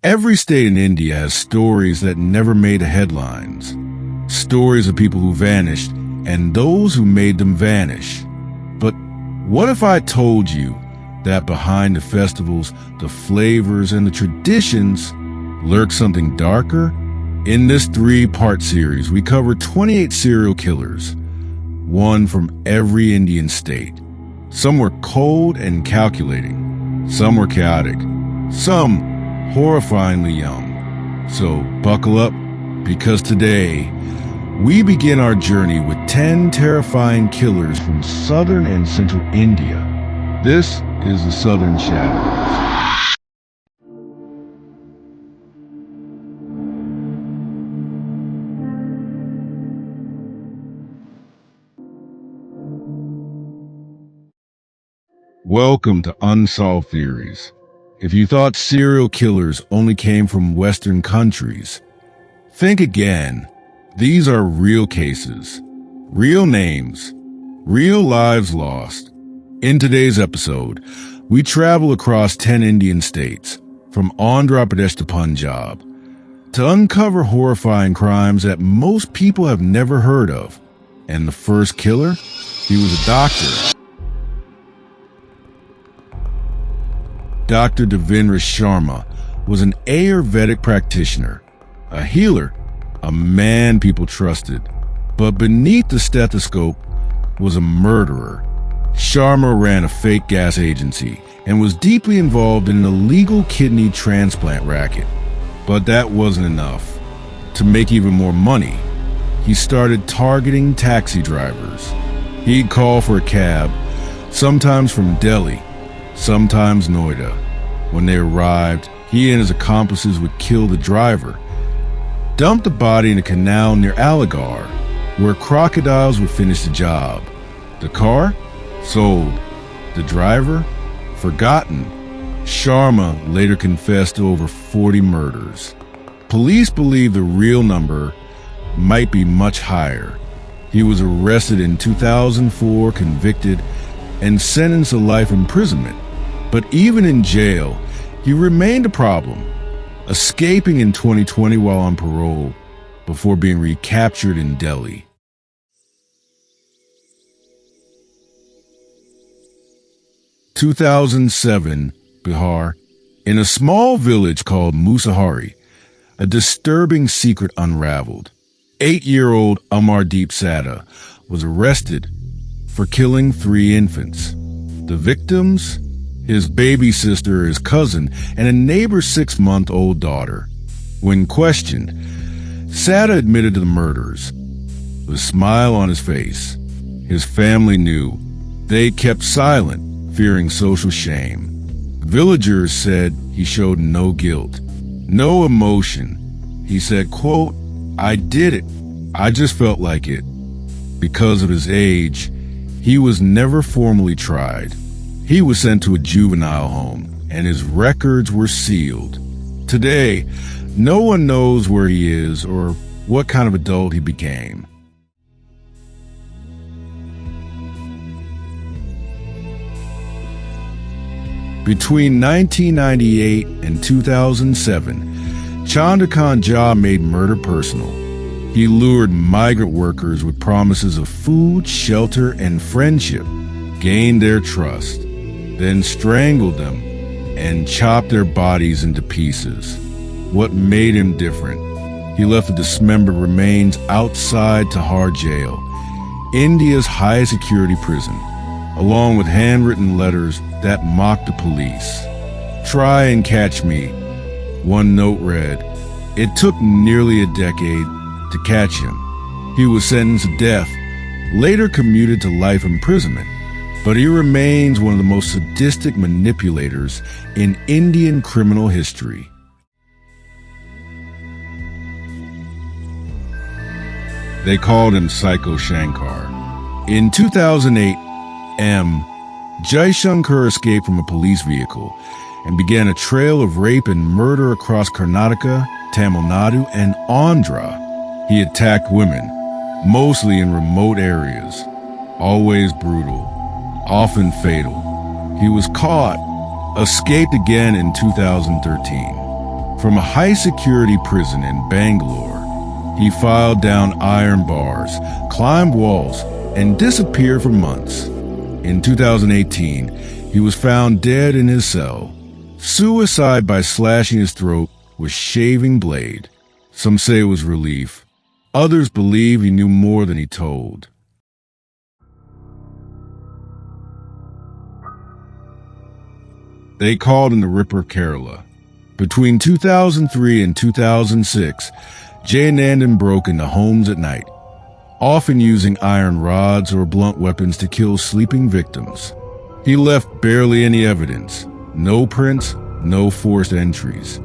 Every state in India has stories that never made the headlines. Stories of people who vanished and those who made them vanish. But what if I told you that behind the festivals, the flavors, and the traditions lurks something darker? In this 3-part series, we cover 28 serial killers, one from every Indian state. Some were cold and calculating. Some were chaotic. Some horrifyingly young. So buckle up, because today we begin our journey with 10 terrifying killers from southern and central India. This is the Southern Shadows. Welcome to Unsolved Theories. If you thought serial killers only came from Western countries, think again. These are real cases, real names, real lives lost. In today's episode, we travel across 10 Indian states, from Andhra Pradesh to Punjab, to uncover horrifying crimes that most people have never heard of. And the first killer? He was a doctor. Dr. Devendra Sharma was an Ayurvedic practitioner, a healer, a man people trusted. But beneath the stethoscope was a murderer. Sharma ran a fake gas agency and was deeply involved in an illegal kidney transplant racket. But that wasn't enough. To make even more money, he started targeting taxi drivers. He'd call for a cab, sometimes from Delhi, sometimes Noida. When they arrived, he and his accomplices would kill the driver, dump the body in a canal near Aligarh, where crocodiles would finish the job. The car? Sold. The driver? Forgotten. Sharma later confessed to over 40 murders. Police believe the real number might be much higher. He was arrested in 2004, convicted, and sentenced to life imprisonment. But even in jail, he remained a problem, escaping in 2020 while on parole before being recaptured in Delhi. In 2007, Bihar, in a small village called Musahari, a disturbing secret unraveled. 8-year-old Amardeep Sada was arrested for killing 3 infants. The victims? His baby sister, his cousin, and a neighbor's 6-month-old daughter. When questioned, Sada admitted to the murders, with a smile on his face. His family knew. They kept silent, fearing social shame. Villagers said he showed no guilt, no emotion. He said, quote, "I did it. I just felt like it." Because of his age, he was never formally tried. He was sent to a juvenile home, and his records were sealed. Today, no one knows where he is or what kind of adult he became. Between 1998 and 2007, Chandrakant made murder personal. He lured migrant workers with promises of food, shelter, and friendship, gained their trust, then strangled them and chopped their bodies into pieces. What made him different? He left the dismembered remains outside Tihar jail, India's highest security prison, along with handwritten letters that mocked the police. "Try and catch me," one note read. It took nearly a decade to catch him. He was sentenced to death, later commuted to life imprisonment. But he remains one of the most sadistic manipulators in Indian criminal history. They called him Psycho Shankar. In 2008, Jaishankar escaped from a police vehicle and began a trail of rape and murder across Karnataka, Tamil Nadu, and Andhra. He attacked women, mostly in remote areas, always brutal, often fatal. He was caught, escaped again in 2013. From a high-security prison in Bangalore, he filed down iron bars, climbed walls, and disappeared for months. In 2018, he was found dead in his cell. Suicide by slashing his throat with shaving blade. Some say it was relief. Others believe he knew more than he told. They called him the Ripper of Kerala. Between 2003 and 2006, Jayanandan broke into homes at night, often using iron rods or blunt weapons to kill sleeping victims. He left barely any evidence, no prints, no forced entries.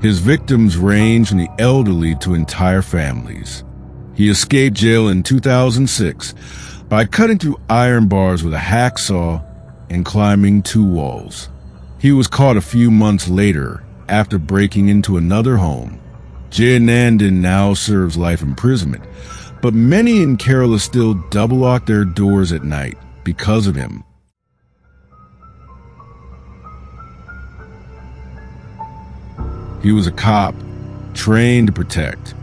His victims ranged from the elderly to entire families. He escaped jail in 2006 by cutting through iron bars with a hacksaw and climbing 2 walls. He was caught a few months later after breaking into another home. Jayanandan now serves life imprisonment, but many in Kerala still double lock their doors at night because of him. He was a cop, trained to protect.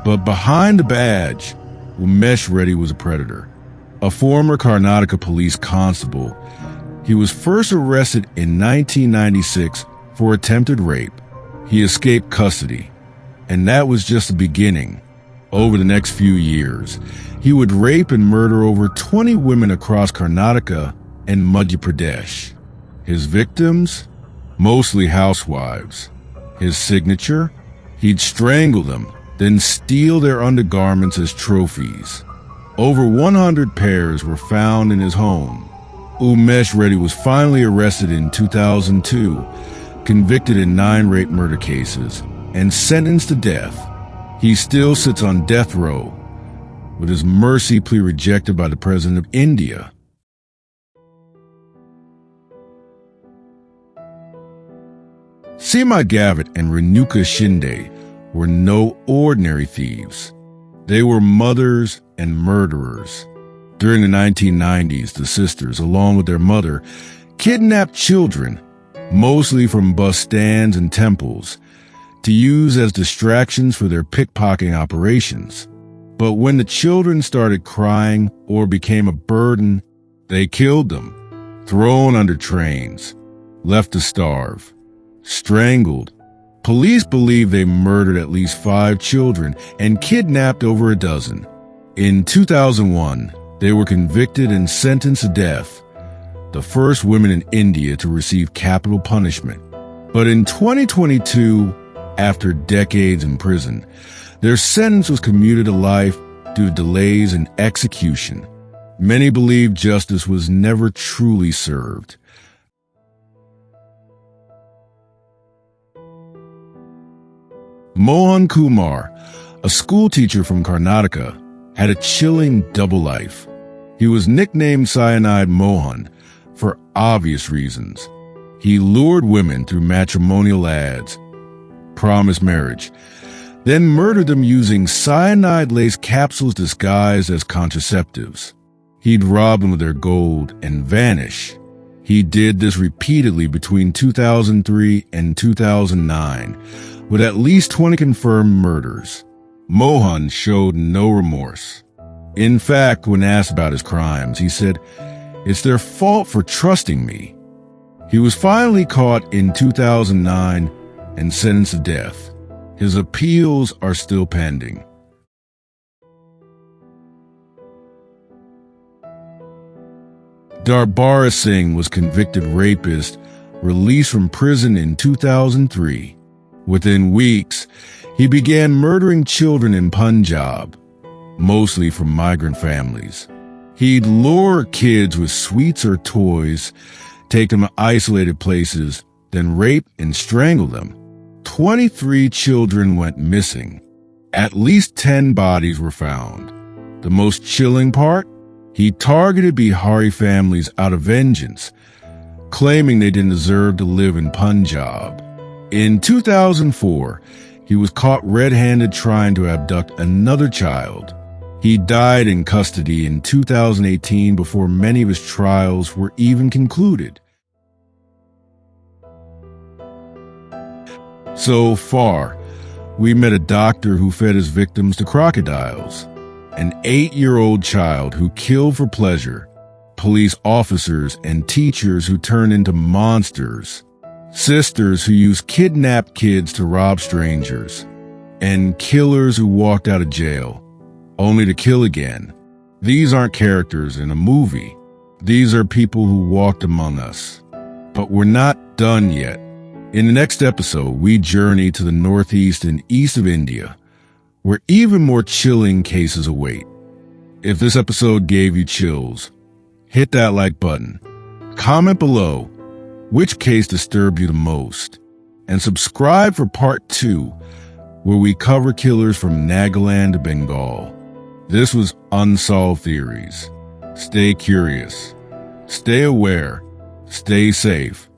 But behind the badge, Umesh Reddy was a predator. A former Karnataka police constable, he was first arrested in 1996 for attempted rape. He escaped custody, and that was just the beginning. Over the next few years, he would rape and murder over 20 women across Karnataka and Madhya Pradesh. His victims? Mostly housewives. His signature? He'd strangle them, then steal their undergarments as trophies. Over 100 pairs were found in his home. Umesh Reddy was finally arrested in 2002, convicted in 9 rape murder cases, and sentenced to death. He still sits on death row, with his mercy plea rejected by the President of India. Seema Gavit and Renuka Shinde were no ordinary thieves. They were mothers and murderers. During the 1990s, the sisters, along with their mother, kidnapped children, mostly from bus stands and temples, to use as distractions for their pickpocketing operations. But when the children started crying or became a burden, they killed them, thrown under trains, left to starve, strangled. Police believe they murdered at least 5 children and kidnapped over a dozen. In 2001, they were convicted and sentenced to death, the first women in India to receive capital punishment. But in 2022, after decades in prison, their sentence was commuted to life due to delays in execution. Many believe justice was never truly served. Mohan Kumar, a schoolteacher from Karnataka, had a chilling double life. He was nicknamed Cyanide Mohan for obvious reasons. He lured women through matrimonial ads, promised marriage, then murdered them using cyanide-laced capsules disguised as contraceptives. He'd rob them of their gold and vanish. He did this repeatedly between 2003 and 2009, with at least 20 confirmed murders. Mohan showed no remorse. In fact, when asked about his crimes, he said, "It's their fault for trusting me." He was finally caught in 2009 and sentenced to death. His appeals are still pending. Darbara Singh was convicted rapist, released from prison in 2003. Within weeks, he began murdering children in Punjab, mostly from migrant families. He'd lure kids with sweets or toys, take them to isolated places, then rape and strangle them. 23 children went missing. At least 10 bodies were found. The most chilling part? He targeted Bihari families out of vengeance, claiming they didn't deserve to live in Punjab. In 2004, he was caught red-handed trying to abduct another child. He died in custody in 2018 before many of his trials were even concluded. So far, we met a doctor who fed his victims to crocodiles, an 8-year-old child who killed for pleasure, police officers and teachers who turned into monsters, sisters who used kidnapped kids to rob strangers, and killers who walked out of jail, only to kill again. These aren't characters in a movie. These are people who walked among us. But we're not done yet. In the next episode, we journey to the northeast and east of India, where even more chilling cases await. If this episode gave you chills, hit that like button. Comment below which case disturbed you the most, and subscribe for part 2, where we cover killers from Nagaland to Bengal. This was Unsolved Theories. Stay curious, stay aware, stay safe,